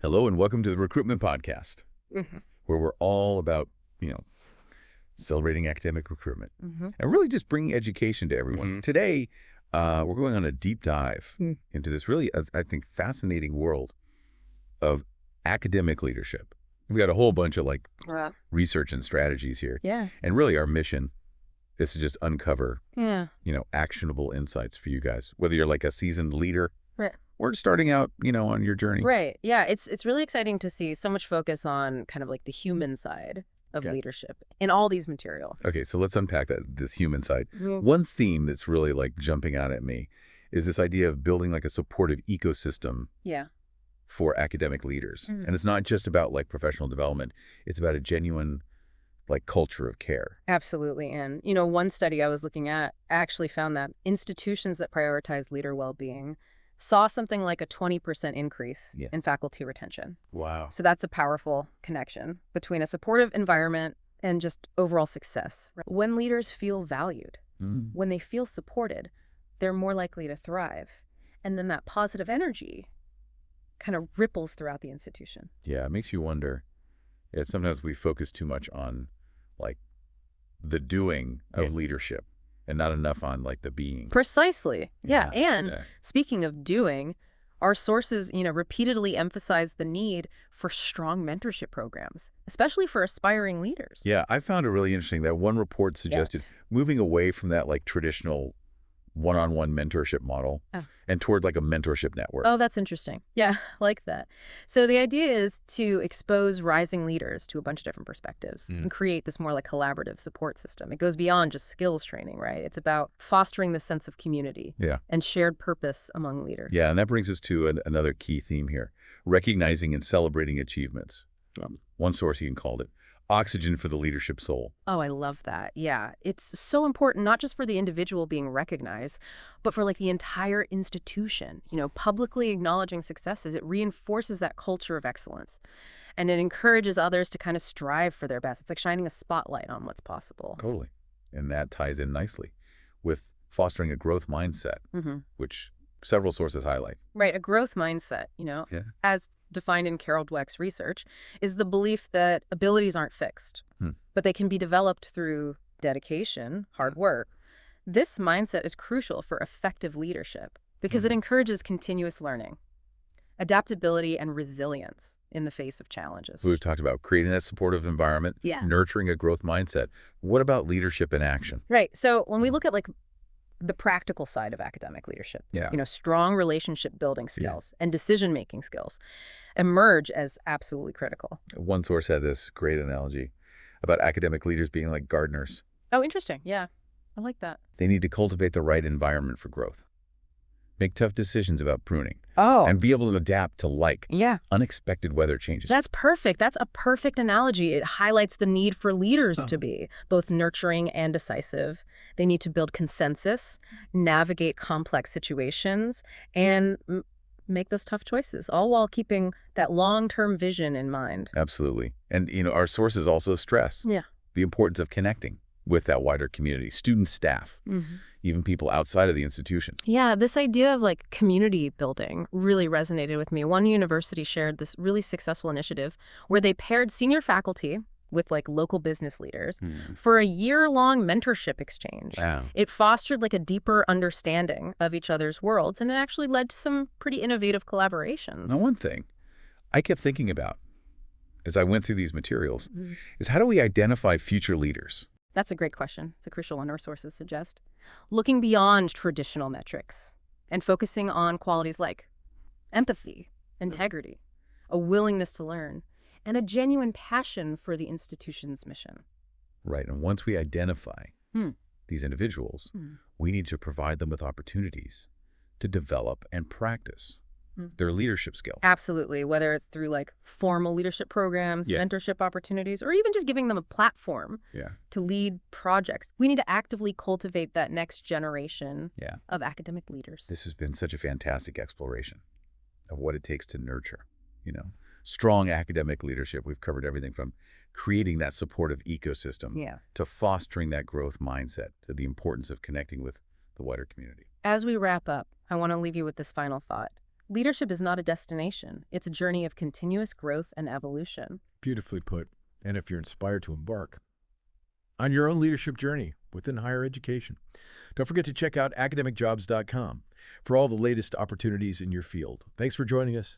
Hello and welcome to the Recruitment Podcast, Mhm. where we're all about, you know, celebrating academic recruitment Mhm. and really just bringing education to everyone. Mhm. Today, we're going on a deep dive Mm. into this really, I think, fascinating world of academic leadership. We've got a whole bunch of research and strategies here. Yeah. And really our mission is to just uncover, Yeah. actionable insights for you guys, whether you're like a seasoned leader Right. or starting out, on your journey. Right. Yeah. It's really exciting to see so much focus on kind of like the human side of Okay. leadership in all these materials. Okay, so let's unpack this human side. Mhm. One theme that's really jumping out at me is this idea of building a supportive ecosystem Yeah. for academic leaders. Mhm. And it's not just about professional development. It's about a genuine culture of care. Absolutely. And, one study I was looking at actually found that institutions that prioritize leader well-being saw something like a 20% increase Yeah. in faculty retention. Wow. So that's a powerful connection between a supportive environment and just overall success. When leaders feel valued, when they feel supported, they're more likely to thrive. And then that positive energy kind of ripples throughout the institution. Yeah, it makes you wonder. Yeah, sometimes we focus too much on the doing of leadership and not enough on the being. Precisely. Yeah. Yeah. And Yeah. speaking of doing, our sources, repeatedly emphasize the need for strong mentorship programs, especially for aspiring leaders. Yeah, I found it really interesting that one report suggested moving away from that traditional one-on-one mentorship model and toward a mentorship network. Oh, that's interesting. Yeah, like that. So the idea is to expose rising leaders to a bunch of different perspectives and create this more collaborative support system. It goes beyond just skills training, right? It's about fostering the sense of community and shared purpose among leaders. Yeah, and that brings us to another key theme here, recognizing and celebrating achievements. One source even called it oxygen for the leadership soul. Oh, I love that. Yeah. It's so important, not just for the individual being recognized, but for the entire institution. Publicly acknowledging successes, it reinforces that culture of excellence. And it encourages others to kind of strive for their best. It's like shining a spotlight on what's possible. Totally. And that ties in nicely with fostering a growth mindset, which several sources highlight. Right. A growth mindset, as defined in Carol Dweck's research, is the belief that abilities aren't fixed, but they can be developed through dedication, hard work. This mindset is crucial for effective leadership because it encourages continuous learning, adaptability, and resilience in the face of challenges. We've talked about creating that supportive environment, nurturing a growth mindset. What about leadership in action? Right. So when we look at the practical side of academic leadership, strong relationship building skills and decision-making skills emerge as absolutely critical. One source had this great analogy about academic leaders being like gardeners. Oh, interesting. Yeah, I like that. They need to cultivate the right environment for growth, make tough decisions about pruning, Oh, and be able to adapt to unexpected weather changes. that's perfect. That's a perfect analogy. It highlights the need for leaders to be both nurturing and decisive. They need to build consensus, navigate complex situations, and make those tough choices, all while keeping that long-term vision in mind. Absolutely. And, our sources also stress the importance of connecting with that wider community, students, staff, even people outside of the institution. Yeah, this idea of community building really resonated with me. One university shared this really successful initiative where they paired senior faculty with local business leaders for a year-long mentorship exchange. Wow. It fostered a deeper understanding of each other's worlds, and it actually led to some pretty innovative collaborations. Now, one thing I kept thinking about as I went through these materials is how do we identify future leaders? That's a great question. It's a crucial one our sources suggest. Looking beyond traditional metrics and focusing on qualities like empathy, integrity, a willingness to learn, and a genuine passion for the institution's mission. Right. And once we identify these individuals, we need to provide them with opportunities to develop and practice their leadership skill. Absolutely. Whether it's through formal leadership programs, mentorship opportunities, or even just giving them a platform to lead projects. We need to actively cultivate that next generation of academic leaders. This has been such a fantastic exploration of what it takes to nurture, strong academic leadership. We've covered everything from creating that supportive ecosystem to fostering that growth mindset, to the importance of connecting with the wider community. As we wrap up, I want to leave you with this final thought. Leadership is not a destination. It's a journey of continuous growth and evolution. Beautifully put. And if you're inspired to embark on your own leadership journey within higher education, don't forget to check out academicjobs.com for all the latest opportunities in your field. Thanks for joining us.